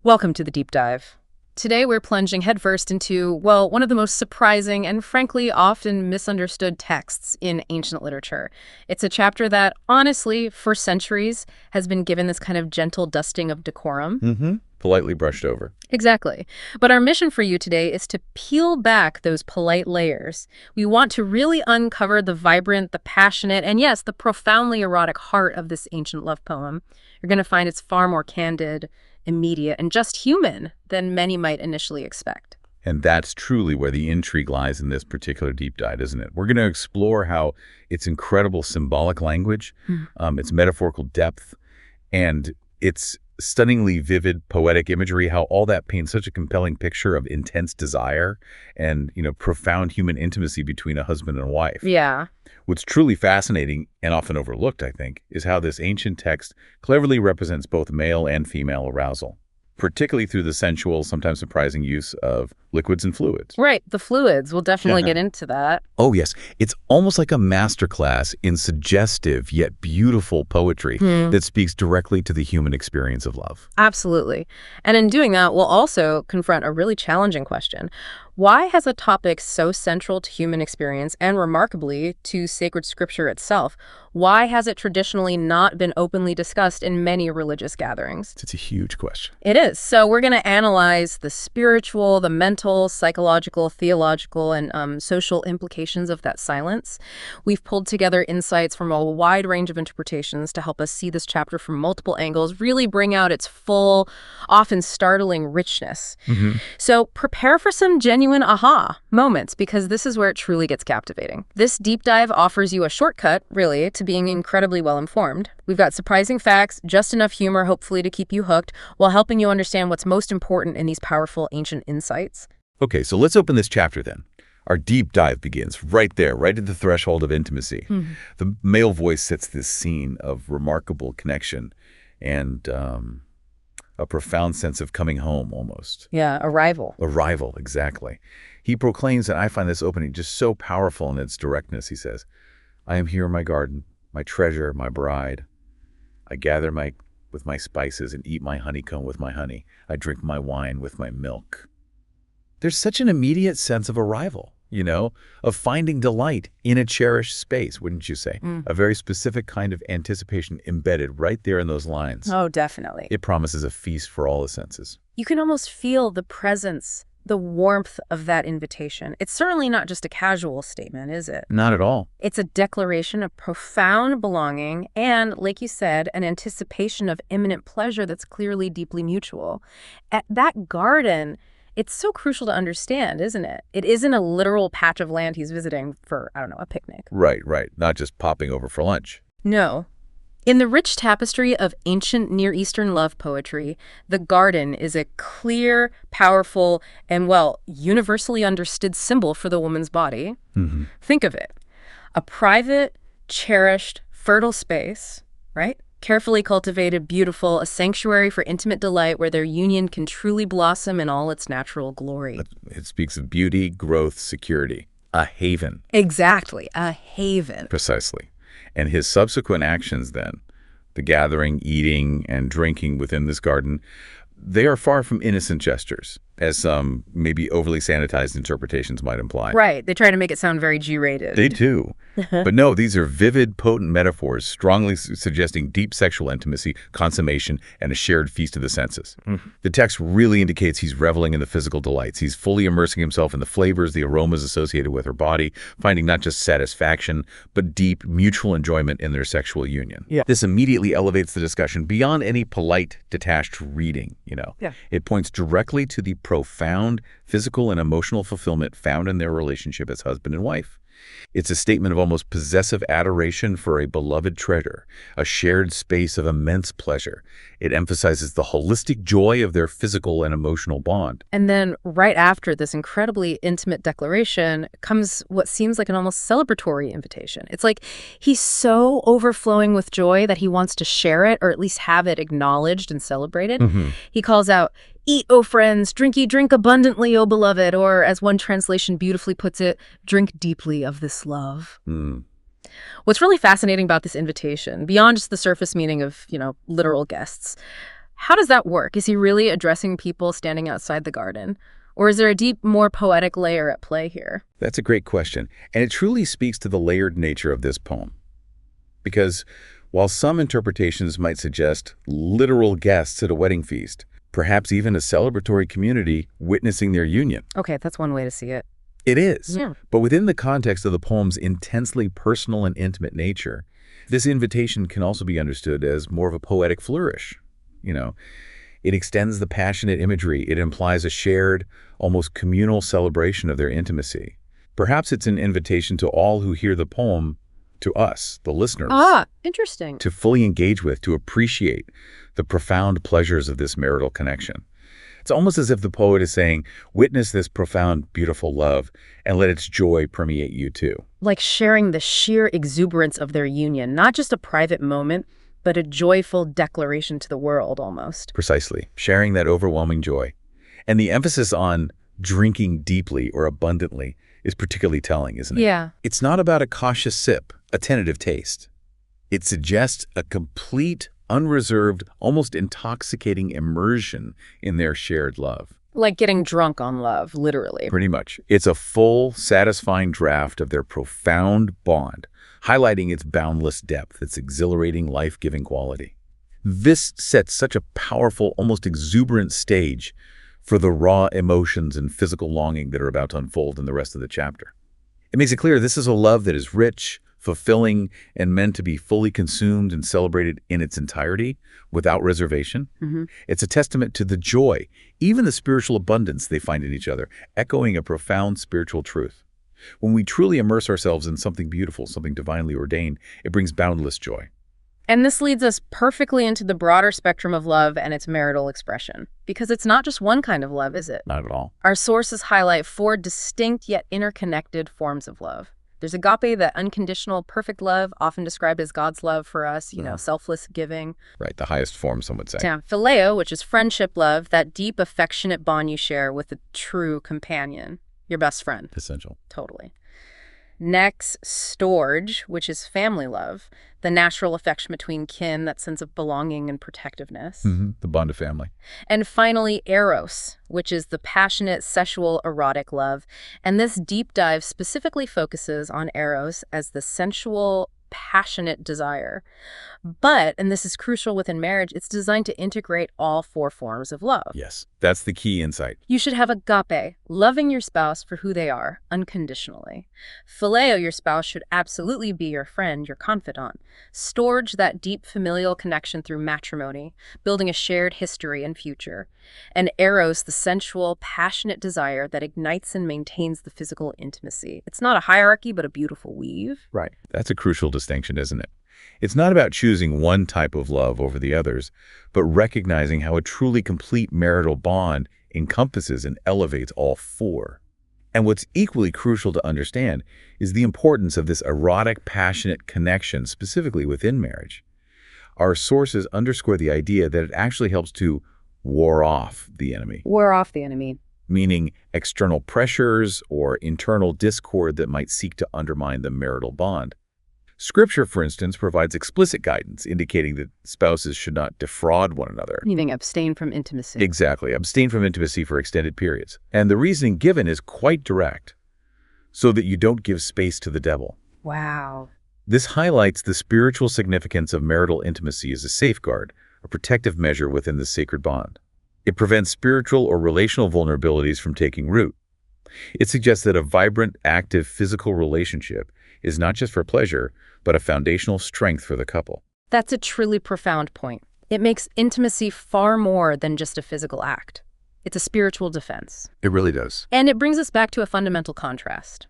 Welcome to the deep dive. Today we're plunging headfirst into, well, one of the most surprising and frankly often misunderstood texts in ancient literature. It's a chapter that, honestly, for centuries has been given this kind of gentle dusting of decorum. Politely brushed over. Exactly. But our mission for you today is to peel back those polite layers. We want to really uncover the vibrant, the passionate, and yes, the profoundly erotic heart of this ancient love poem. You're going to find it's far more candid, immediate, and just human than many might initially expect. And that's truly where the intrigue lies in this particular deep dive, isn't it? We're going to explore how its incredible symbolic language, its metaphorical depth, and its stunningly vivid poetic imagery, how all that paints such a compelling picture of intense desire and, profound human intimacy between a husband and a wife. Yeah. What's truly fascinating and often overlooked, I think, is how this ancient text cleverly represents both male and female arousal, particularly through the sensual, sometimes surprising use of liquids and fluids. Right, the fluids. We'll definitely get into that. Oh, yes. It's almost like a masterclass in suggestive yet beautiful poetry that speaks directly to the human experience of love. Absolutely. And in doing that, we'll also confront a really challenging question. Why has a topic so central to human experience and remarkably to sacred scripture itself, why has it traditionally not been openly discussed in many religious gatherings? It's a huge question. It is. So we're going to analyze the spiritual, the mental, psychological, theological, and social implications of that silence. We've pulled together insights from a wide range of interpretations to help us see this chapter from multiple angles, really bring out its full, often startling richness. So prepare for some genuine aha moments, because this is where it truly gets captivating. This deep dive offers you a shortcut, really, to being incredibly well informed. We've got surprising facts, just enough humor, hopefully, to keep you hooked, while helping you understand what's most important in these powerful ancient insights. Okay, so let's open this chapter then. Our deep dive begins right there, right at the threshold of intimacy. The male voice sets this scene of remarkable connection and a profound sense of coming home almost. Yeah, arrival. Arrival, exactly. He proclaims, and I find this opening just so powerful in its directness. He says, "I am here in my garden, my treasure, my bride. I gather with my spices and eat my honeycomb with my honey. I drink my wine with my milk." There's such an immediate sense of arrival, of finding delight in a cherished space, wouldn't you say? A very specific kind of anticipation embedded right there in those lines. Oh, definitely. It promises a feast for all the senses. You can almost feel the presence, the warmth of that invitation. It's certainly not just a casual statement, is it? Not at all. It's a declaration of profound belonging and, like you said, an anticipation of imminent pleasure that's clearly deeply mutual. At that garden, it's so crucial to understand, isn't it? It isn't a literal patch of land he's visiting for, a picnic. Right. Not just popping over for lunch. No. In the rich tapestry of ancient Near Eastern love poetry, the garden is a clear, powerful, and, universally understood symbol for the woman's body. Think of it. A private, cherished, fertile space, right? Carefully cultivated, beautiful, a sanctuary for intimate delight where their union can truly blossom in all its natural glory. It speaks of beauty, growth, security. A haven. Exactly, a haven. Precisely. And his subsequent actions then, the gathering, eating, and drinking within this garden, they are far from innocent gestures, as some maybe overly sanitized interpretations might imply. Right. They try to make it sound very G-rated. They do. But no, these are vivid, potent metaphors, strongly suggesting deep sexual intimacy, consummation, and a shared feast of the senses. The text really indicates he's reveling in the physical delights. He's fully immersing himself in the flavors, the aromas associated with her body, finding not just satisfaction, but deep mutual enjoyment in their sexual union. Yeah. This immediately elevates the discussion beyond any polite, detached reading, Yeah. It points directly to the profound physical and emotional fulfillment found in their relationship as husband and wife. It's a statement of almost possessive adoration for a beloved treasure, a shared space of immense pleasure. It emphasizes the holistic joy of their physical and emotional bond. And then right after this incredibly intimate declaration comes what seems like an almost celebratory invitation. It's like he's so overflowing with joy that he wants to share it, or at least have it acknowledged and celebrated. He calls out, "Eat, O friends, drink ye, drink abundantly, O beloved," or as one translation beautifully puts it, "Drink deeply of this love." What's really fascinating about this invitation, beyond just the surface meaning of, literal guests, How does that work? Is he really addressing people standing outside the garden? Or is there a deep, more poetic layer at play here? That's a great question, and it truly speaks to the layered nature of this poem. Because while some interpretations might suggest literal guests at a wedding feast, perhaps even a celebratory community witnessing their union, Okay, that's one way to see it. it is. Yeah. But within the context of the poem's intensely personal and intimate nature, this invitation can also be understood as more of a poetic flourish. It extends the passionate imagery. It implies a shared, almost communal celebration of their intimacy. Perhaps it's an invitation to all who hear the poem, to us, the listeners, Ah, interesting. to fully engage with, to appreciate the profound pleasures of this marital connection. It's almost as if the poet is saying, witness this profound, beautiful love, and let its joy permeate you too. Like sharing the sheer exuberance of their union, not just a private moment, but a joyful declaration to the world almost. Precisely, sharing that overwhelming joy. And the emphasis on drinking deeply or abundantly is particularly telling, isn't it? Yeah. It's not about a cautious sip, a tentative taste. It suggests a complete, unreserved, almost intoxicating immersion in their shared love. Like getting drunk on love, literally. Pretty much. It's a full, satisfying draft of their profound bond, highlighting its boundless depth, its exhilarating, life-giving quality. This sets such a powerful, almost exuberant stage for the raw emotions and physical longing that are about to unfold in the rest of the chapter. It makes it clear this is a love that is rich, fulfilling, and meant to be fully consumed and celebrated in its entirety, without reservation. It's a testament to the joy, even the spiritual abundance they find in each other, echoing a profound spiritual truth. When we truly immerse ourselves in something beautiful, something divinely ordained, it brings boundless joy. And this leads us perfectly into the broader spectrum of love and its marital expression. Because it's not just one kind of love, is it? Not at all. Our sources highlight 4 distinct yet interconnected forms of love. There's agape, that unconditional, perfect love, often described as God's love for us, selfless giving. Right, the highest form, some would say. Yeah. Phileo, which is friendship love, that deep, affectionate bond you share with a true companion, your best friend. Essential. Totally. Next, storge, which is family love, the natural affection between kin, that sense of belonging and protectiveness. The bond of family. And finally, eros, which is the passionate, sexual, erotic love. And this deep dive specifically focuses on eros as the sensual, passionate desire. But, and this is crucial within marriage, it's designed to integrate all 4 forms of love. Yes, that's the key insight. You should have agape, loving your spouse for who they are, unconditionally. Phileo, your spouse should absolutely be your friend, your confidant. Storge, that deep familial connection through matrimony, building a shared history and future. And eros, the sensual, passionate desire that ignites and maintains the physical intimacy. It's not a hierarchy, but a beautiful weave. Right. That's a crucial distinction, isn't it? It's not about choosing one type of love over the others, but recognizing how a truly complete marital bond encompasses and elevates all 4. And what's equally crucial to understand is the importance of this erotic, passionate connection, specifically within marriage. Our sources underscore the idea that it actually helps to ward off the enemy. Ward off the enemy. Meaning external pressures or internal discord that might seek to undermine the marital bond. Scripture, for instance, provides explicit guidance indicating that spouses should not defraud one another. Meaning abstain from intimacy. Exactly. Abstain from intimacy for extended periods. And the reasoning given is quite direct, so that you don't give space to the devil. Wow. This highlights the spiritual significance of marital intimacy as a safeguard, a protective measure within the sacred bond. It prevents spiritual or relational vulnerabilities from taking root. It suggests that a vibrant, active physical relationship is not just for pleasure, but a foundational strength for the couple. That's a truly profound point. It makes intimacy far more than just a physical act. It's a spiritual defense. It really does. And it brings us back to a fundamental contrast.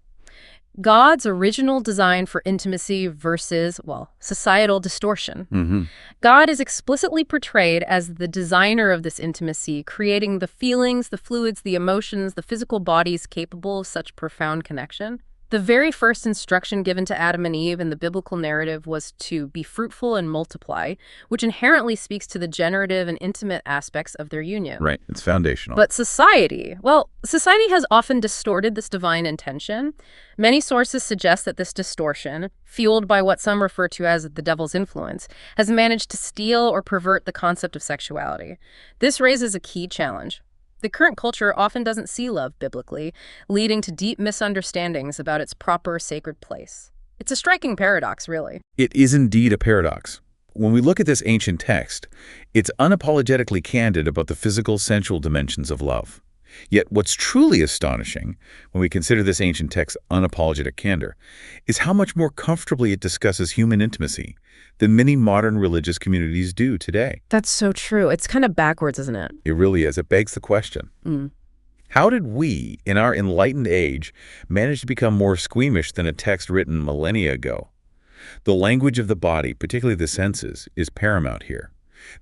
God's original design for intimacy versus, societal distortion. God is explicitly portrayed as the designer of this intimacy, creating the feelings, the fluids, the emotions, the physical bodies capable of such profound connection. The very first instruction given to Adam and Eve in the biblical narrative was to be fruitful and multiply, which inherently speaks to the generative and intimate aspects of their union. Right. It's foundational. But society has often distorted this divine intention. Many sources suggest that this distortion, fueled by what some refer to as the devil's influence, has managed to steal or pervert the concept of sexuality. This raises a key challenge. The current culture often doesn't see love biblically, leading to deep misunderstandings about its proper sacred place. It's a striking paradox, really. It is indeed a paradox. When we look at this ancient text, it's unapologetically candid about the physical, sensual dimensions of love. Yet what's truly astonishing, when we consider this ancient text's unapologetic candor, is how much more comfortably it discusses human intimacy than many modern religious communities do today. That's so true. It's kind of backwards, isn't it? It really is. It begs the question. How did we, in our enlightened age, manage to become more squeamish than a text written millennia ago? The language of the body, particularly the senses, is paramount here.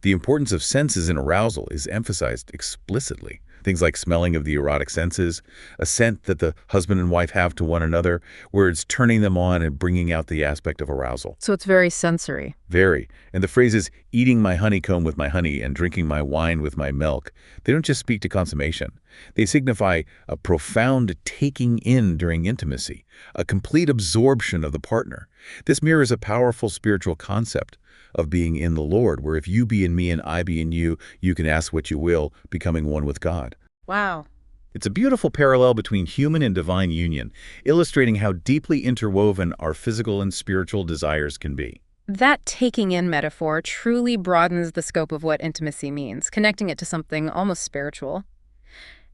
The importance of senses in arousal is emphasized explicitly. Things like smelling of the erotic senses, a scent that the husband and wife have to one another, where it's turning them on and bringing out the aspect of arousal. So it's very sensory. Very. And the phrases, eating my honeycomb with my honey and drinking my wine with my milk, they don't just speak to consummation. They signify a profound taking in during intimacy, a complete absorption of the partner. This mirrors a powerful spiritual concept of being in the Lord, where if you be in me and I be in you, you can ask what you will, becoming one with God. Wow. It's a beautiful parallel between human and divine union, illustrating how deeply interwoven our physical and spiritual desires can be. That taking in metaphor truly broadens the scope of what intimacy means, connecting it to something almost spiritual.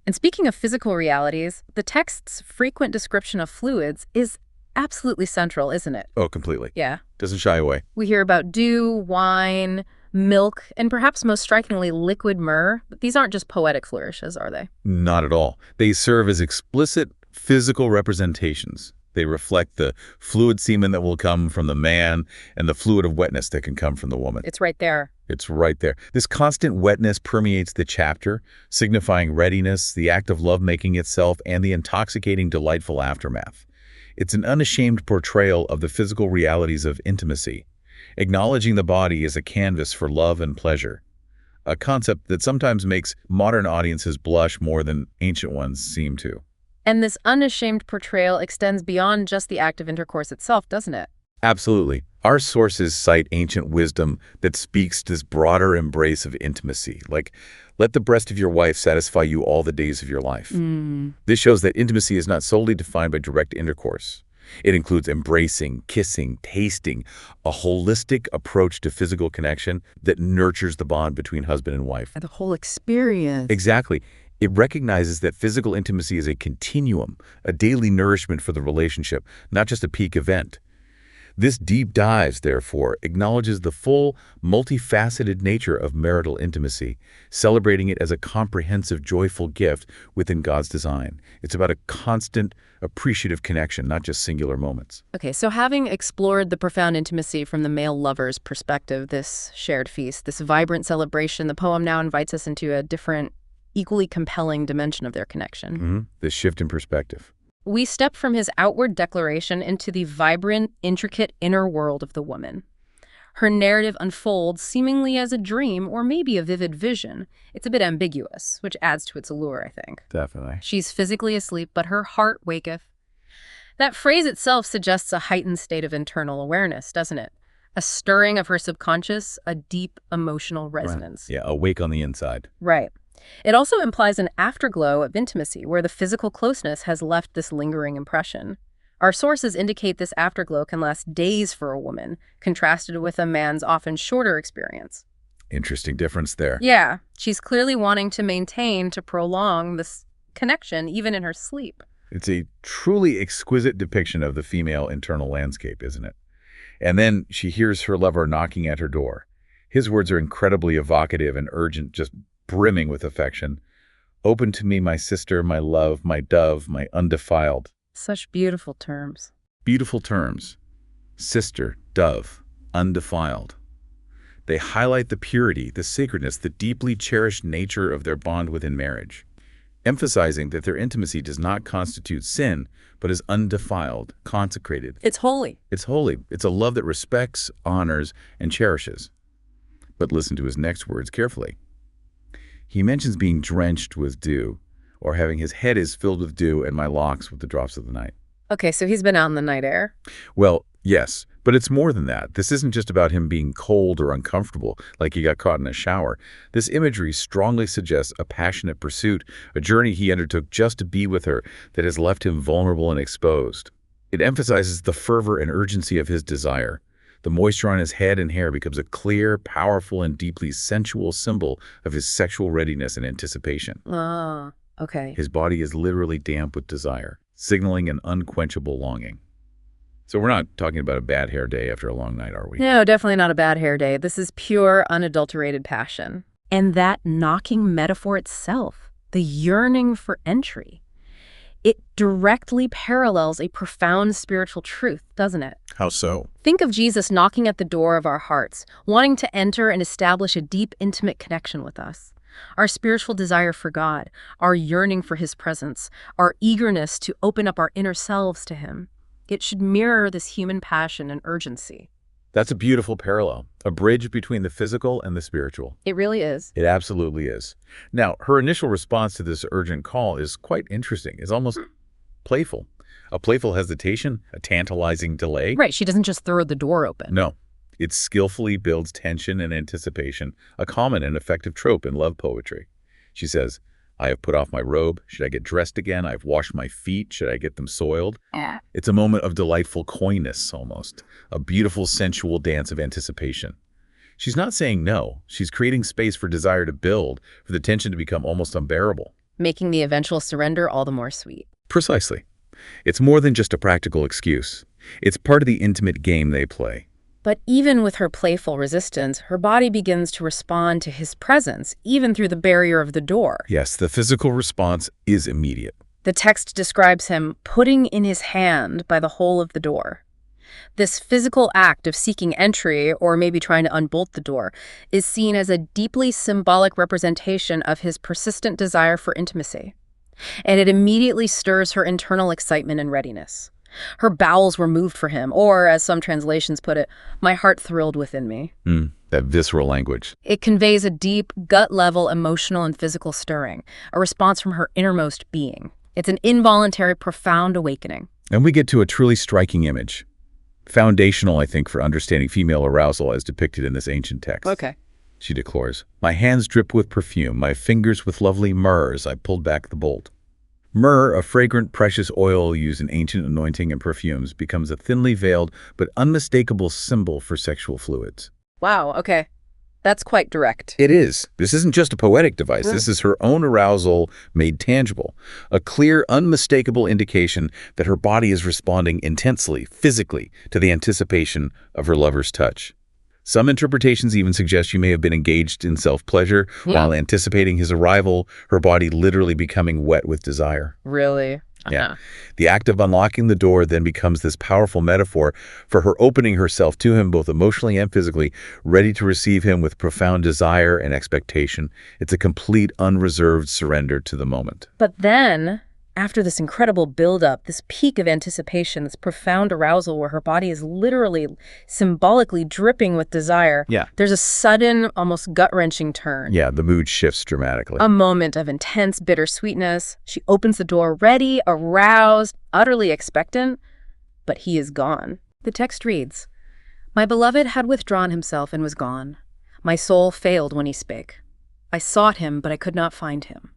And speaking of physical realities, the text's frequent description of fluids is absolutely central, isn't it? Oh, completely. Yeah. Doesn't shy away. We hear about dew, wine, milk, and perhaps most strikingly, liquid myrrh. But these aren't just poetic flourishes, are they? Not at all. They serve as explicit physical representations. They reflect the fluid semen that will come from the man and the fluid of wetness that can come from the woman. It's right there. It's right there. This constant wetness permeates the chapter, signifying readiness, the act of lovemaking itself, and the intoxicating, delightful aftermath. It's an unashamed portrayal of the physical realities of intimacy, acknowledging the body as a canvas for love and pleasure, a concept that sometimes makes modern audiences blush more than ancient ones seem to. And this unashamed portrayal extends beyond just the act of intercourse itself, doesn't it? Absolutely. Our sources cite ancient wisdom that speaks to this broader embrace of intimacy, like, let the breast of your wife satisfy you all the days of your life. This shows that intimacy is not solely defined by direct intercourse. It includes embracing, kissing, tasting, a holistic approach to physical connection that nurtures the bond between husband and wife. The whole experience. Exactly. It recognizes that physical intimacy is a continuum, a daily nourishment for the relationship, not just a peak event. This deep dives, therefore, acknowledges the full, multifaceted nature of marital intimacy, celebrating it as a comprehensive, joyful gift within God's design. It's about a constant, appreciative connection, not just singular moments. Okay, so having explored the profound intimacy from the male lover's perspective, this shared feast, this vibrant celebration, the poem now invites us into a different, equally compelling dimension of their connection. This shift in perspective. We step from his outward declaration into the vibrant, intricate inner world of the woman. Her narrative unfolds seemingly as a dream or maybe a vivid vision. It's a bit ambiguous, which adds to its allure, I think. Definitely. She's physically asleep, but her heart waketh. That phrase itself suggests a heightened state of internal awareness, doesn't it? A stirring of her subconscious, a deep emotional resonance. Right. Yeah, awake on the inside. Right. It also implies an afterglow of intimacy where the physical closeness has left this lingering impression. Our sources indicate this afterglow can last days for a woman, contrasted with a man's often shorter experience. Interesting difference there. Yeah, she's clearly wanting to prolong this connection even in her sleep. It's a truly exquisite depiction of the female internal landscape, isn't it? And then she hears her lover knocking at her door. His words are incredibly evocative and urgent, just brimming with affection. Open to me, my sister, my love, my dove, my undefiled. Such beautiful terms. Beautiful terms. Sister, dove, undefiled. They highlight the purity, the sacredness, the deeply cherished nature of their bond within marriage. emphasizing that their intimacy does not constitute sin, but is undefiled, consecrated. It's holy. It's holy. It's a love that respects, honors, and cherishes. But listen to his next words carefully. He mentions being drenched with dew, or having his head is filled with dew and my locks with the drops of the night. Okay, so he's been out in the night air. Well, yes, but it's more than that. This isn't just about him being cold or uncomfortable, like he got caught in a shower. This imagery strongly suggests a passionate pursuit, a journey he undertook just to be with her that has left him vulnerable and exposed. It emphasizes the fervor and urgency of his desire. The moisture on his head and hair becomes a clear, powerful, and deeply sensual symbol of his sexual readiness and anticipation. Ah, okay. His body is literally damp with desire, signaling an unquenchable longing. So we're not talking about a bad hair day after a long night, are we? No, definitely not a bad hair day. This is pure, unadulterated passion. And that knocking metaphor itself, the yearning for entry, it directly parallels a profound spiritual truth, doesn't it? How so? Think of Jesus knocking at the door of our hearts, wanting to enter and establish a deep, intimate connection with us. Our spiritual desire for God, our yearning for His presence, our eagerness to open up our inner selves to Him. It should mirror this human passion and urgency. That's a beautiful parallel, a bridge between the physical and the spiritual. It really is. It absolutely is. Now, her initial response to this urgent call is quite interesting. It's almost playful. A playful hesitation, a tantalizing delay. Right, she doesn't just throw the door open. No, it skillfully builds tension and anticipation, a common and effective trope in love poetry. She says, I have put off my robe. Should I get dressed again? I've washed my feet. Should I get them soiled? Yeah. It's a moment of delightful coyness, almost. A beautiful, sensual dance of anticipation. She's not saying no. She's creating space for desire to build, for the tension to become almost unbearable. Making the eventual surrender all the more sweet. Precisely. It's more than just a practical excuse. It's part of the intimate game they play. But even with her playful resistance, her body begins to respond to his presence, even through the barrier of the door. Yes, the physical response is immediate. The text describes him putting in his hand by the hole of the door. This physical act of seeking entry, or maybe trying to unbolt the door, is seen as a deeply symbolic representation of his persistent desire for intimacy. And it immediately stirs her internal excitement and readiness. Her bowels were moved for him, or, as some translations put it, my heart thrilled within me. That visceral language. It conveys a deep, gut-level emotional and physical stirring, a response from her innermost being. It's an involuntary, profound awakening. And we get to a truly striking image. Foundational, I think, for understanding female arousal as depicted in this ancient text. Okay. She deplores, my hands drip with perfume, my fingers with lovely myrrh as I pulled back the bolt. Myrrh, a fragrant, precious oil used in ancient anointing and perfumes, becomes a thinly veiled but unmistakable symbol for sexual fluids. Wow, okay. That's quite direct. It is. This isn't just a poetic device. This is her own arousal made tangible. A clear, unmistakable indication that her body is responding intensely, physically, to the anticipation of her lover's touch. Some interpretations even suggest she may have been engaged in self-pleasure while anticipating his arrival, her body literally becoming wet with desire. Really? Yeah. The act of unlocking the door then becomes this powerful metaphor for her opening herself to him both emotionally and physically, ready to receive him with profound desire and expectation. It's a complete, unreserved surrender to the moment. But then, after this incredible buildup, this peak of anticipation, this profound arousal where her body is literally, symbolically dripping with desire, there's a sudden, almost gut-wrenching turn. Yeah, the mood shifts dramatically. A moment of intense bittersweetness. She opens the door ready, aroused, utterly expectant, but he is gone. The text reads, my beloved had withdrawn himself and was gone. My soul failed when he spake. I sought him, but I could not find him.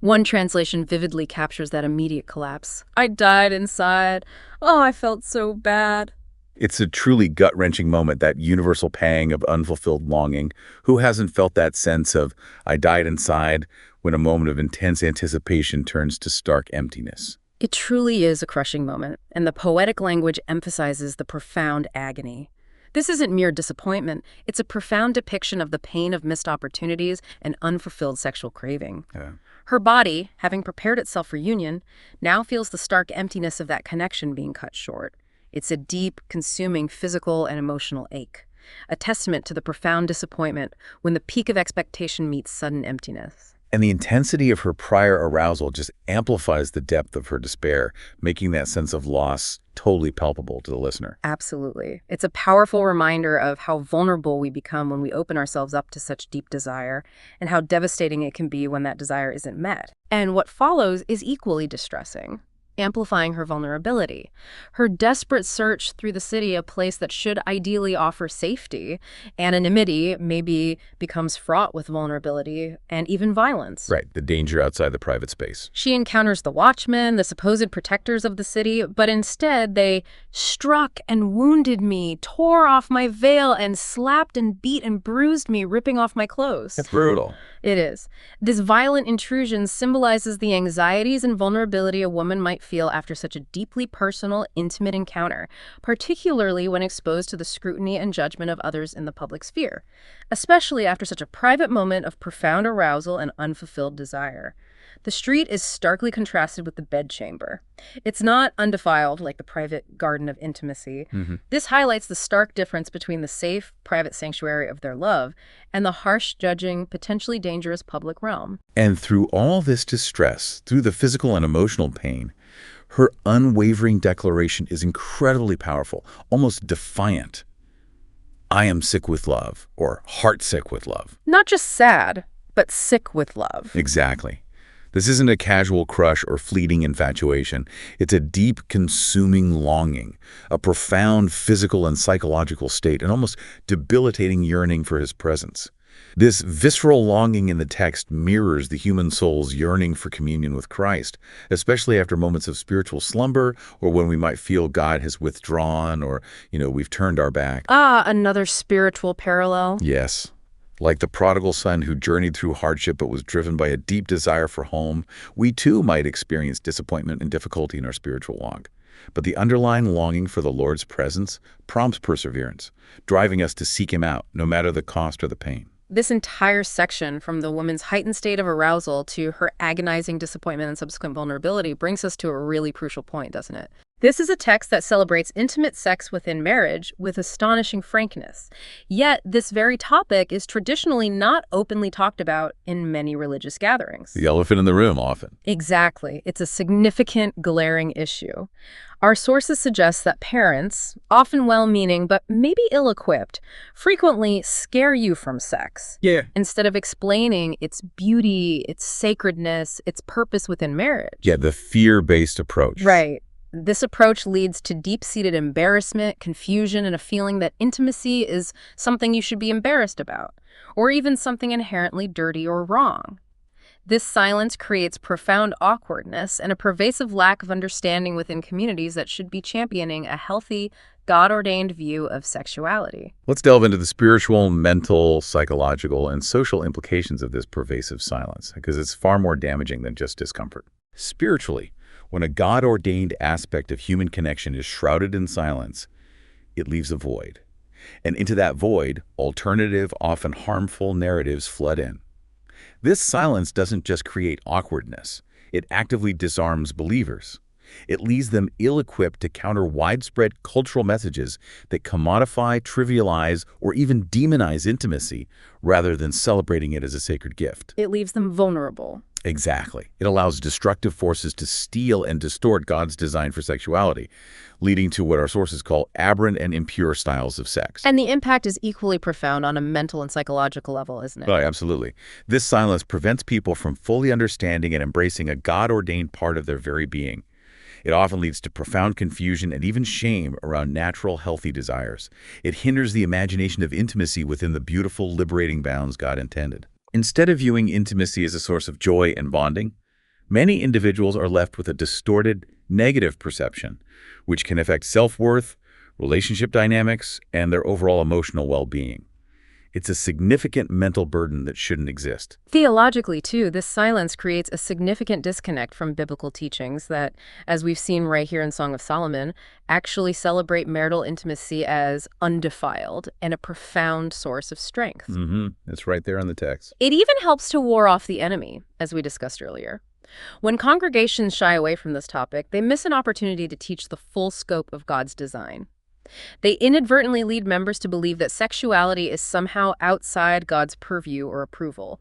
One translation vividly captures that immediate collapse. I died inside. Oh, I felt so bad. It's a truly gut-wrenching moment, that universal pang of unfulfilled longing. Who hasn't felt that sense of, I died inside, when a moment of intense anticipation turns to stark emptiness? It truly is a crushing moment, and the poetic language emphasizes the profound agony. This isn't mere disappointment. It's a profound depiction of the pain of missed opportunities and unfulfilled sexual craving. Her body, having prepared itself for union, now feels the stark emptiness of that connection being cut short. It's a deep, consuming physical and emotional ache, a testament to the profound disappointment when the peak of expectation meets sudden emptiness. And the intensity of her prior arousal just amplifies the depth of her despair, making that sense of loss totally palpable to the listener. Absolutely. It's a powerful reminder of how vulnerable we become when we open ourselves up to such deep desire, and how devastating it can be when that desire isn't met. And what follows is equally distressing, amplifying her vulnerability. Her desperate search through the city, a place that should ideally offer safety, anonymity, maybe becomes fraught with vulnerability and even violence. Right, the danger outside the private space. She encounters the watchmen, the supposed protectors of the city, but instead they struck and wounded me, tore off my veil, and slapped and beat and bruised me, ripping off my clothes. That's brutal. It is. This violent intrusion symbolizes the anxieties and vulnerability a woman might feel after such a deeply personal, intimate encounter, particularly when exposed to the scrutiny and judgment of others in the public sphere, especially after such a private moment of profound arousal and unfulfilled desire. The street is starkly contrasted with the bedchamber. It's not undefiled like the private garden of intimacy. This highlights the stark difference between the safe, private sanctuary of their love and the harsh, judging, potentially dangerous public realm. And through all this distress, through the physical and emotional pain, her unwavering declaration is incredibly powerful, almost defiant. I am sick with love, or heart sick with love. Not just sad, but sick with love. Exactly. This isn't a casual crush or fleeting infatuation. It's a deep, consuming longing, a profound physical and psychological state, an almost debilitating yearning for his presence. This visceral longing in the text mirrors the human soul's yearning for communion with Christ, especially after moments of spiritual slumber or when we might feel God has withdrawn or, we've turned our back. Ah, another spiritual parallel. Yes. Like the prodigal son who journeyed through hardship but was driven by a deep desire for home, we too might experience disappointment and difficulty in our spiritual walk. But the underlying longing for the Lord's presence prompts perseverance, driving us to seek Him out, no matter the cost or the pain. This entire section, from the woman's heightened state of arousal to her agonizing disappointment and subsequent vulnerability, brings us to a really crucial point, doesn't it? This is a text that celebrates intimate sex within marriage with astonishing frankness. Yet, this very topic is traditionally not openly talked about in many religious gatherings. The elephant in the room, often. Exactly. It's a significant, glaring issue. Our sources suggest that parents, often well-meaning but maybe ill-equipped, frequently scare you from sex. Yeah. Instead of explaining its beauty, its sacredness, its purpose within marriage. Yeah, the fear-based approach. Right. This approach leads to deep-seated embarrassment, confusion, and a feeling that intimacy is something you should be embarrassed about, or even something inherently dirty or wrong. This silence creates profound awkwardness and a pervasive lack of understanding within communities that should be championing a healthy, God-ordained view of sexuality. Let's delve into the spiritual, mental, psychological, and social implications of this pervasive silence, because it's far more damaging than just discomfort. Spiritually, when a God-ordained aspect of human connection is shrouded in silence, it leaves a void. And into that void, alternative, often harmful narratives flood in. This silence doesn't just create awkwardness. It actively disarms believers. It leaves them ill-equipped to counter widespread cultural messages that commodify, trivialize, or even demonize intimacy rather than celebrating it as a sacred gift. It leaves them vulnerable. Exactly. It allows destructive forces to steal and distort God's design for sexuality, leading to what our sources call aberrant and impure styles of sex. And the impact is equally profound on a mental and psychological level, isn't it? Oh, absolutely. This silence prevents people from fully understanding and embracing a God-ordained part of their very being. It often leads to profound confusion and even shame around natural, healthy desires. It hinders the imagination of intimacy within the beautiful, liberating bounds God intended. Instead of viewing intimacy as a source of joy and bonding, many individuals are left with a distorted, negative perception, which can affect self-worth, relationship dynamics, and their overall emotional well-being. It's a significant mental burden that shouldn't exist. Theologically, too, this silence creates a significant disconnect from biblical teachings that, as we've seen right here in Song of Solomon, actually celebrate marital intimacy as undefiled and a profound source of strength. It's right there in the text. It even helps to ward off the enemy, as we discussed earlier. When congregations shy away from this topic, they miss an opportunity to teach the full scope of God's design. They inadvertently lead members to believe that sexuality is somehow outside God's purview or approval.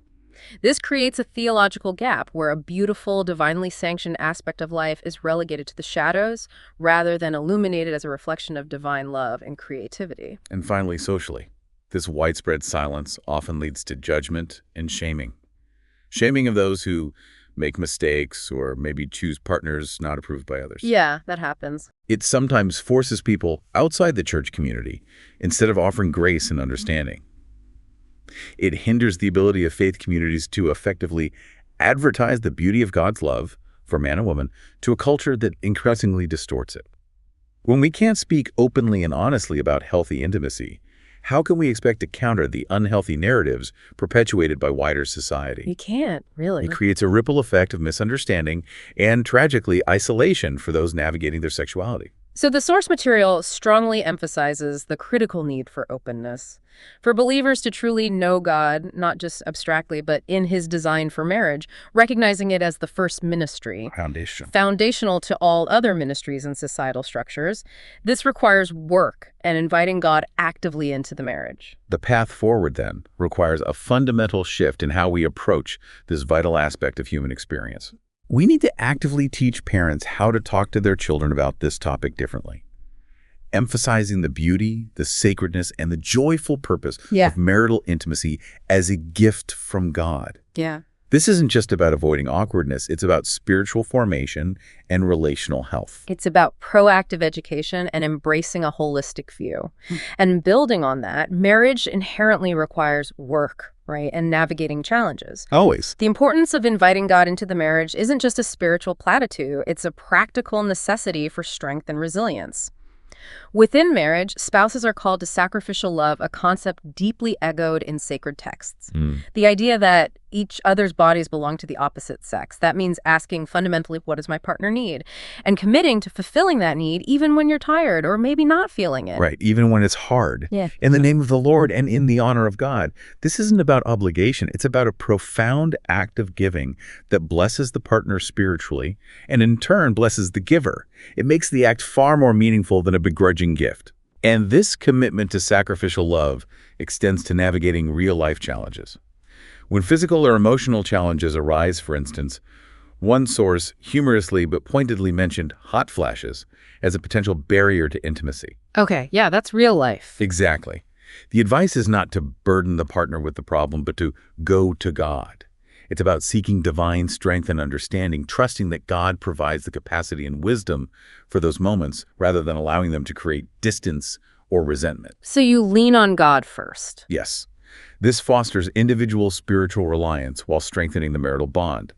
This creates a theological gap where a beautiful, divinely sanctioned aspect of life is relegated to the shadows rather than illuminated as a reflection of divine love and creativity. And finally, socially, this widespread silence often leads to judgment and shaming. Shaming of those who make mistakes or maybe choose partners not approved by others. Yeah, that happens. It sometimes forces people outside the church community instead of offering grace and understanding. It hinders the ability of faith communities to effectively advertise the beauty of God's love for man and woman to a culture that increasingly distorts it. When we can't speak openly and honestly about healthy intimacy, how can we expect to counter the unhealthy narratives perpetuated by wider society? You can't, really. It creates a ripple effect of misunderstanding and, tragically, isolation for those navigating their sexuality. So the source material strongly emphasizes the critical need for openness. For believers to truly know God, not just abstractly, but in his design for marriage, recognizing it as the first ministry. Foundational to all other ministries and societal structures, this requires work and inviting God actively into the marriage. The path forward, then, requires a fundamental shift in how we approach this vital aspect of human experience. We need to actively teach parents how to talk to their children about this topic differently, emphasizing the beauty, the sacredness, and the joyful purpose of marital intimacy as a gift from God. Yeah. This isn't just about avoiding awkwardness. It's about spiritual formation and relational health. It's about proactive education and embracing a holistic view. And building on that, marriage inherently requires work, right, and navigating challenges. Always. The importance of inviting God into the marriage isn't just a spiritual platitude. It's a practical necessity for strength and resilience. Within marriage, spouses are called to sacrificial love, a concept deeply echoed in sacred texts. The idea that each other's bodies belong to the opposite sex. That means asking fundamentally, what does my partner need? And committing to fulfilling that need even when you're tired or maybe not feeling it. Right, even when it's hard. Yeah. In the name of the Lord and in the honor of God. This isn't about obligation. It's about a profound act of giving that blesses the partner spiritually and in turn blesses the giver. It makes the act far more meaningful than a begrudging gift. And this commitment to sacrificial love extends to navigating real-life challenges. When physical or emotional challenges arise, for instance, one source humorously but pointedly mentioned hot flashes as a potential barrier to intimacy. Okay, yeah, that's real life. Exactly. The advice is not to burden the partner with the problem, but to go to God. It's about seeking divine strength and understanding, trusting that God provides the capacity and wisdom for those moments rather than allowing them to create distance or resentment. So you lean on God first. Yes. This fosters individual spiritual reliance while strengthening the marital bond.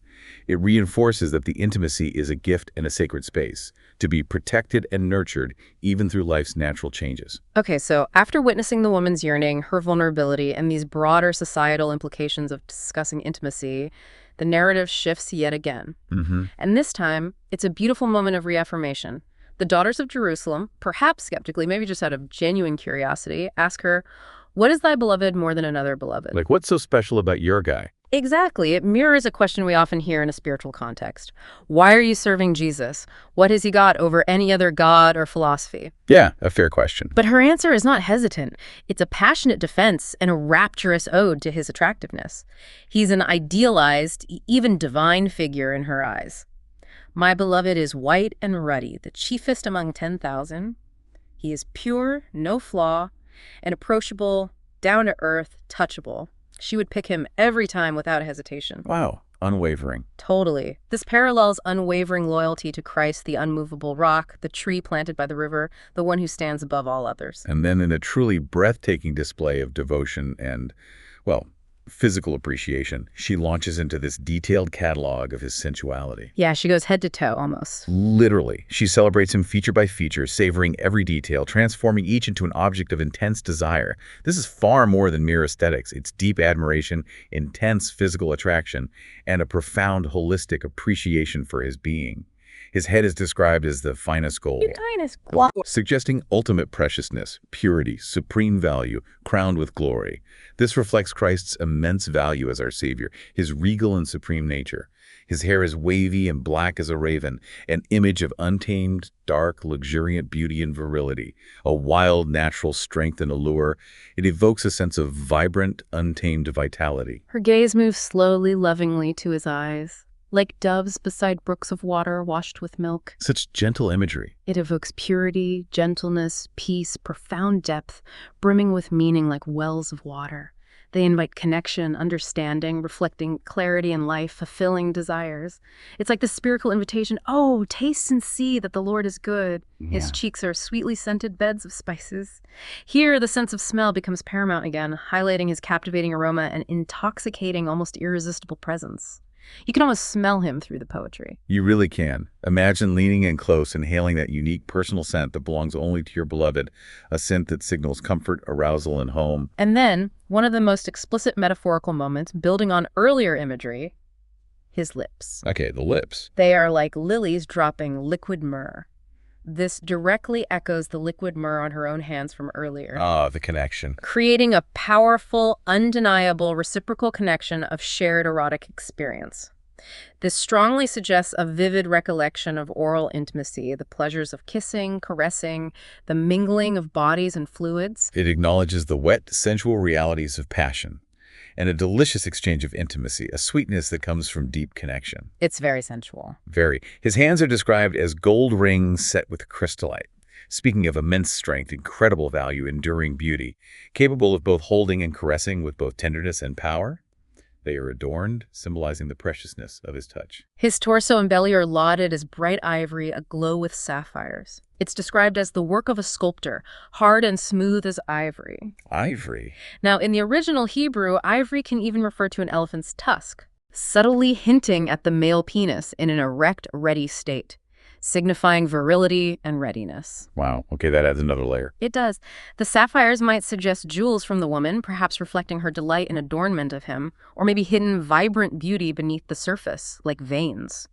It reinforces that the intimacy is a gift and a sacred space, to be protected and nurtured even through life's natural changes. Okay, so after witnessing the woman's yearning, her vulnerability, and these broader societal implications of discussing intimacy, the narrative shifts yet again. And this time, it's a beautiful moment of reaffirmation. The daughters of Jerusalem, perhaps skeptically, maybe just out of genuine curiosity, ask her, "What is thy beloved more than another beloved?" Like, what's so special about your guy? Exactly. It mirrors a question we often hear in a spiritual context. Why are you serving Jesus? What has he got over any other god or philosophy? Yeah, a fair question. But her answer is not hesitant. It's a passionate defense and a rapturous ode to his attractiveness. He's an idealized, even divine figure in her eyes. My beloved is white and ruddy, the chiefest among 10,000. He is pure, no flaw, and approachable, down-to-earth, touchable. She would pick him every time without hesitation. Wow, unwavering. Totally. This parallels unwavering loyalty to Christ, the unmovable rock, the tree planted by the river, the one who stands above all others. And then in a truly breathtaking display of devotion and, well, physical appreciation, she launches into this detailed catalog of his sensuality. Yeah, she goes head to toe, almost. Literally. She celebrates him feature by feature, savoring every detail, transforming each into an object of intense desire. This is far more than mere aesthetics. It's deep admiration, intense physical attraction, and a profound holistic appreciation for his being. His head is described as the finest gold, suggesting ultimate preciousness, purity, supreme value, crowned with glory. This reflects Christ's immense value as our Savior, his regal and supreme nature. His hair is wavy and black as a raven, an image of untamed, dark, luxuriant beauty and virility, a wild, natural strength and allure. It evokes a sense of vibrant, untamed vitality. Her gaze moves slowly, lovingly to his eyes, like doves beside brooks of water washed with milk. Such gentle imagery. It evokes purity, gentleness, peace, profound depth, brimming with meaning like wells of water. They invite connection, understanding, reflecting clarity in life, fulfilling desires. It's like the spiritual invitation, oh, taste and see that the Lord is good. His cheeks are sweetly scented beds of spices. Here, the sense of smell becomes paramount again, highlighting his captivating aroma and intoxicating, almost irresistible presence. You can almost smell him through the poetry. You really can. Imagine leaning in close and hailing that unique personal scent that belongs only to your beloved, a scent that signals comfort, arousal, and home. And then, one of the most explicit metaphorical moments, building on earlier imagery, his lips. Okay, the lips. They are like lilies dropping liquid myrrh. This directly echoes the liquid myrrh on her own hands from earlier, Ah, the connection. creating a powerful, undeniable, reciprocal connection of shared erotic experience. This strongly suggests a vivid recollection of oral intimacy, the pleasures of kissing, caressing, the mingling of bodies and fluids. It acknowledges the wet, sensual realities of passion and a delicious exchange of intimacy, a sweetness that comes from deep connection. It's very sensual. Very. His hands are described as gold rings set with crystallite. Speaking of immense strength, incredible value, enduring beauty, capable of both holding and caressing with both tenderness and power, they are adorned, symbolizing the preciousness of his touch. His torso and belly are lauded as bright ivory aglow with sapphires. It's described as the work of a sculptor, hard and smooth as ivory. Ivory? Now, in the original Hebrew, ivory can even refer to an elephant's tusk, subtly hinting at the male penis in an erect, ready state, signifying virility and readiness. Wow, okay, that adds another layer. It does. The sapphires might suggest jewels from the woman, perhaps reflecting her delight in adornment of him, or maybe hidden vibrant beauty beneath the surface, like veins.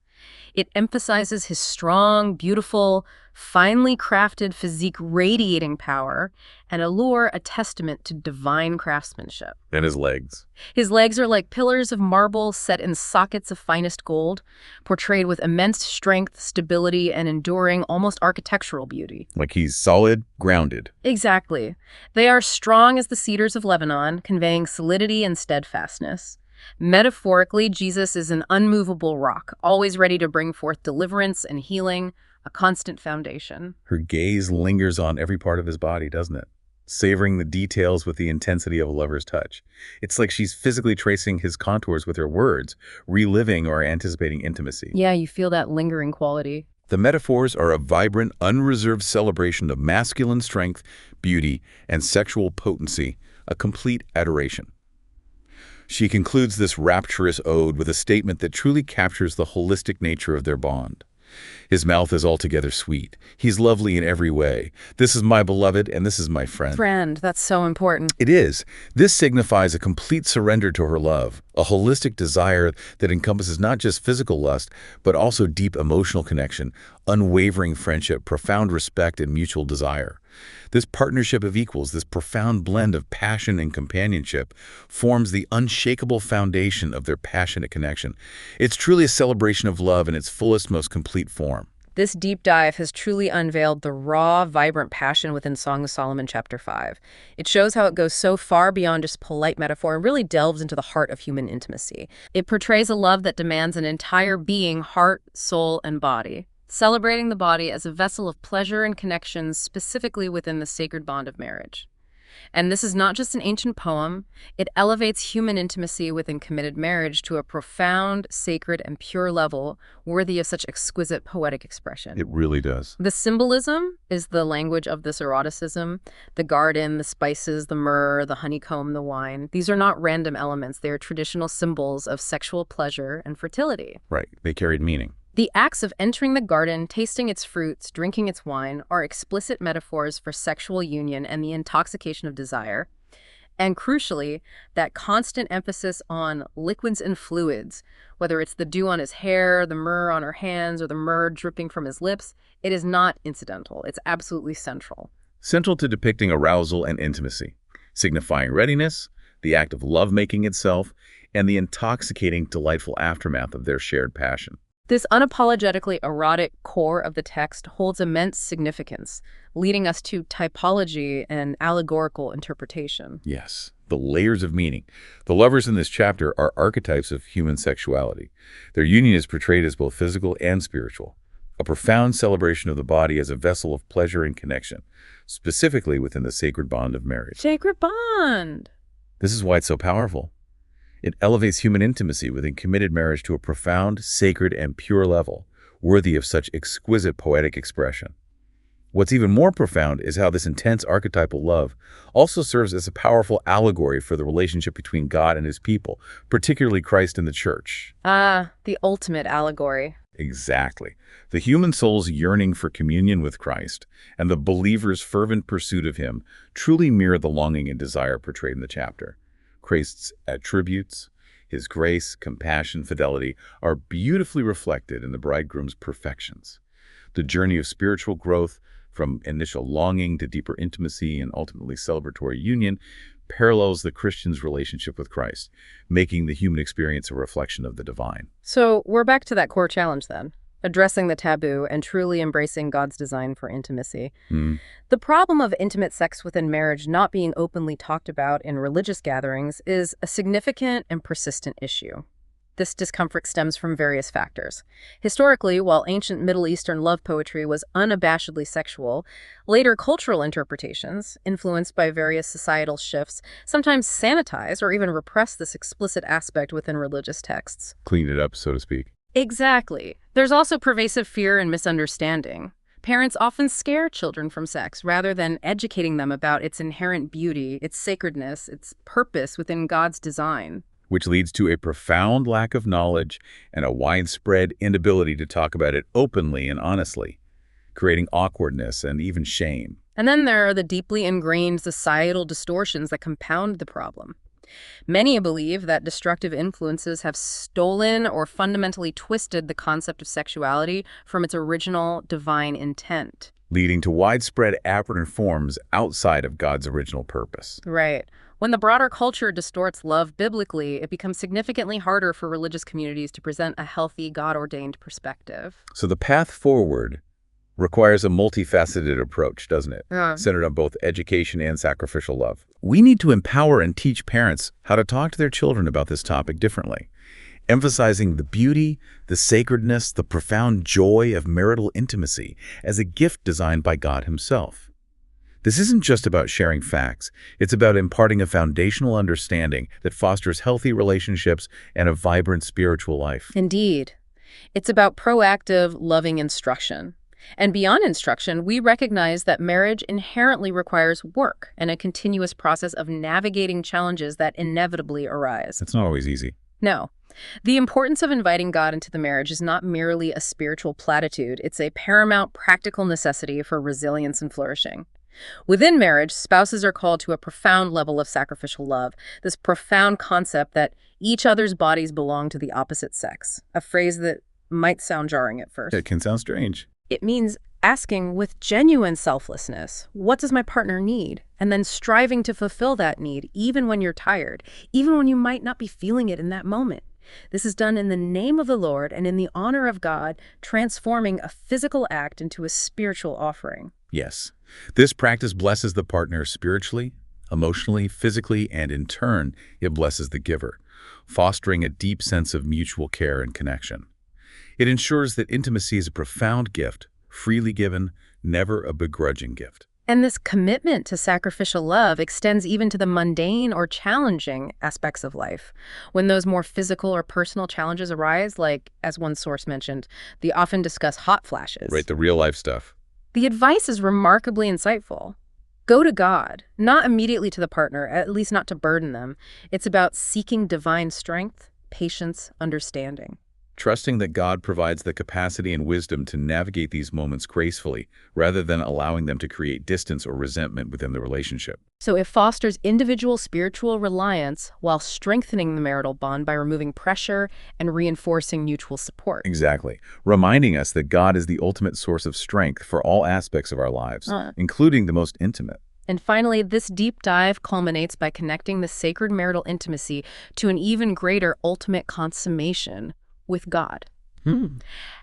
It emphasizes his strong, beautiful, finely crafted physique radiating power, and allure a testament to divine craftsmanship. And his legs. His legs are like pillars of marble set in sockets of finest gold, portrayed with immense strength, stability, and enduring, almost architectural beauty. Like he's solid, grounded. Exactly. They are strong as the cedars of Lebanon, conveying solidity and steadfastness. Metaphorically, Jesus is an unmovable rock, always ready to bring forth deliverance and healing, a constant foundation. Her gaze lingers on every part of his body, doesn't it? Savoring the details with the intensity of a lover's touch. It's like she's physically tracing his contours with her words, reliving or anticipating intimacy. Yeah, you feel that lingering quality. The metaphors are a vibrant, unreserved celebration of masculine strength, beauty, and sexual potency, a complete adoration. She concludes this rapturous ode with a statement that truly captures the holistic nature of their bond. His mouth is altogether sweet. He's lovely in every way. This is my beloved, and this is my friend. Friend, that's so important. It is. This signifies a complete surrender to her love, a holistic desire that encompasses not just physical lust, but also deep emotional connection, unwavering friendship, profound respect, and mutual desire. This partnership of equals, this profound blend of passion and companionship, forms the unshakable foundation of their passionate connection. It's truly a celebration of love in its fullest, most complete form. This deep dive has truly unveiled the raw, vibrant passion within Song of Solomon chapter 5. It shows how it goes so far beyond just polite metaphor and really delves into the heart of human intimacy. It portrays a love that demands an entire being, heart, soul, and body, celebrating the body as a vessel of pleasure and connections specifically within the sacred bond of marriage. And this is not just an ancient poem. It elevates human intimacy within committed marriage to a profound, sacred, and pure level worthy of such exquisite poetic expression. It really does. The symbolism is the language of this eroticism. The garden, the spices, the myrrh, the honeycomb, the wine. These are not random elements. They are traditional symbols of sexual pleasure and fertility. Right. They carried meaning. The acts of entering the garden, tasting its fruits, drinking its wine, are explicit metaphors for sexual union and the intoxication of desire. And crucially, that constant emphasis on liquids and fluids, whether it's the dew on his hair, the myrrh on her hands, or the myrrh dripping from his lips, it is not incidental. It's absolutely central. Central to depicting arousal and intimacy, signifying readiness, the act of lovemaking itself, and the intoxicating, delightful aftermath of their shared passion. This unapologetically erotic core of the text holds immense significance, leading us to typology and allegorical interpretation. Yes, the layers of meaning. The lovers in this chapter are archetypes of human sexuality. Their union is portrayed as both physical and spiritual, a profound celebration of the body as a vessel of pleasure and connection, specifically within the sacred bond of marriage. Sacred bond! This is why it's so powerful. It elevates human intimacy within committed marriage to a profound, sacred, and pure level, worthy of such exquisite poetic expression. What's even more profound is how this intense archetypal love also serves as a powerful allegory for the relationship between God and his people, particularly Christ and the church. Ah, the ultimate allegory. Exactly. The human soul's yearning for communion with Christ and the believer's fervent pursuit of him truly mirror the longing and desire portrayed in the chapter. Christ's attributes, his grace, compassion, fidelity, are beautifully reflected in the bridegroom's perfections. The journey of spiritual growth, from initial longing to deeper intimacy and ultimately celebratory union, parallels the Christian's relationship with Christ, making the human experience a reflection of the divine. So we're back to that core challenge then, addressing the taboo and truly embracing God's design for intimacy. The problem of intimate sex within marriage not being openly talked about in religious gatherings is a significant and persistent issue. This discomfort stems from various factors. Historically, while ancient Middle Eastern love poetry was unabashedly sexual, later cultural interpretations, influenced by various societal shifts, sometimes sanitize or even repress this explicit aspect within religious texts. Clean it up, so to speak. Exactly. There's also pervasive fear and misunderstanding. Parents often scare children from sex rather than educating them about its inherent beauty, its sacredness, its purpose within God's design. Which leads to a profound lack of knowledge and a widespread inability to talk about it openly and honestly, creating awkwardness and even shame. And then there are the deeply ingrained societal distortions that compound the problem. Many believe that destructive influences have stolen or fundamentally twisted the concept of sexuality from its original divine intent. Leading to widespread aberrant forms outside of God's original purpose. Right. When the broader culture distorts love biblically, it becomes significantly harder for religious communities to present a healthy, God-ordained perspective. So the path forward requires a multifaceted approach, doesn't it? Centered on both education and sacrificial love. We need to empower and teach parents how to talk to their children about this topic differently, emphasizing the beauty, the sacredness, the profound joy of marital intimacy as a gift designed by God himself. This isn't just about sharing facts. It's about imparting a foundational understanding that fosters healthy relationships and a vibrant spiritual life. Indeed. It's about proactive, loving instruction. And beyond instruction, we recognize that marriage inherently requires work and a continuous process of navigating challenges that inevitably arise. It's not always easy. No. The importance of inviting God into the marriage is not merely a spiritual platitude. It's a paramount practical necessity for resilience and flourishing. Within marriage, spouses are called to a profound level of sacrificial love, this profound concept that each other's bodies belong to the opposite sex, a phrase that might sound jarring at first. It can sound strange. It means asking with genuine selflessness, what does my partner need? And then striving to fulfill that need, even when you're tired, even when you might not be feeling it in that moment. This is done in the name of the Lord and in the honor of God, transforming a physical act into a spiritual offering. Yes. This practice blesses the partner spiritually, emotionally, physically, and in turn, it blesses the giver, fostering a deep sense of mutual care and connection. It ensures that intimacy is a profound gift, freely given, never a begrudging gift. And this commitment to sacrificial love extends even to the mundane or challenging aspects of life. When those more physical or personal challenges arise, like, as one source mentioned, the often discussed hot flashes. Right, the real life stuff. The advice is remarkably insightful. Go to God, not immediately to the partner, at least not to burden them. It's about seeking divine strength, patience, understanding. Trusting that God provides the capacity and wisdom to navigate these moments gracefully, rather than allowing them to create distance or resentment within the relationship. So it fosters individual spiritual reliance while strengthening the marital bond by removing pressure and reinforcing mutual support. Exactly. Reminding us that God is the ultimate source of strength for all aspects of our lives, including the most intimate. And finally, this deep dive culminates by connecting the sacred marital intimacy to an even greater ultimate consummation with God. Hmm.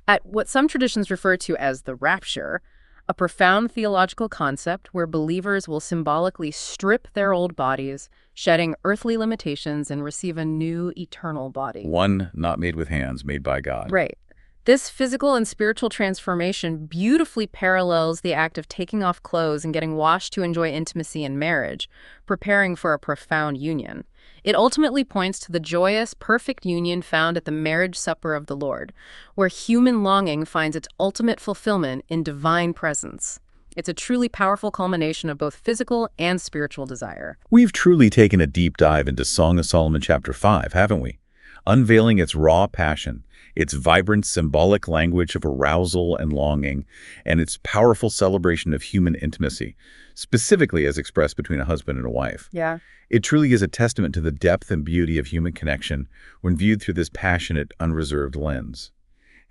At what some traditions refer to as the rapture, a profound theological concept where believers will symbolically strip their old bodies, shedding earthly limitations, and receive a new eternal body. One not made with hands, made by God. Right. This physical and spiritual transformation beautifully parallels the act of taking off clothes and getting washed to enjoy intimacy in marriage, preparing for a profound union. It ultimately points to the joyous, perfect union found at the marriage supper of the Lord, where human longing finds its ultimate fulfillment in divine presence. It's a truly powerful culmination of both physical and spiritual desire. We've truly taken a deep dive into Song of Solomon chapter 5, haven't we? Unveiling its raw passion, its vibrant symbolic language of arousal and longing, and its powerful celebration of human intimacy, specifically as expressed between a husband and a wife. Yeah. It truly is a testament to the depth and beauty of human connection when viewed through this passionate, unreserved lens.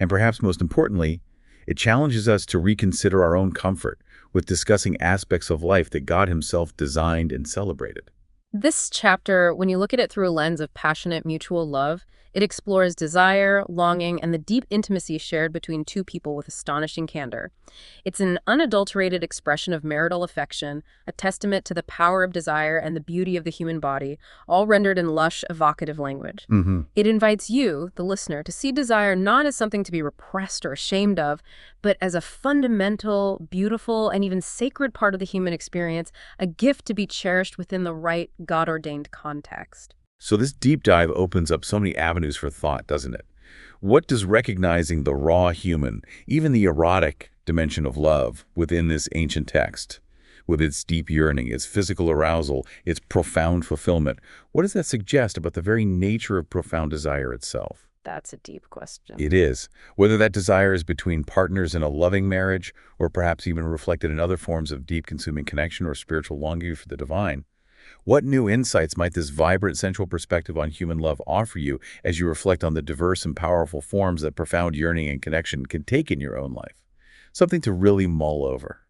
And perhaps most importantly, it challenges us to reconsider our own comfort with discussing aspects of life that God Himself designed and celebrated. This chapter, when you look at it through a lens of passionate mutual love, it explores desire, longing, and the deep intimacy shared between two people with astonishing candor. It's an unadulterated expression of marital affection, a testament to the power of desire and the beauty of the human body, all rendered in lush, evocative language. It invites you, the listener, to see desire not as something to be repressed or ashamed of, but as a fundamental, beautiful, and even sacred part of the human experience, a gift to be cherished within the right, God-ordained context. So this deep dive opens up so many avenues for thought, doesn't it? What does recognizing the raw human, even the erotic dimension of love within this ancient text, with its deep yearning, its physical arousal, its profound fulfillment, what does that suggest about the very nature of profound desire itself? That's a deep question. It is. Whether that desire is between partners in a loving marriage, or perhaps even reflected in other forms of deep consuming connection or spiritual longing for the divine. What new insights might this vibrant sensual perspective on human love offer you as you reflect on the diverse and powerful forms that profound yearning and connection can take in your own life? Something to really mull over.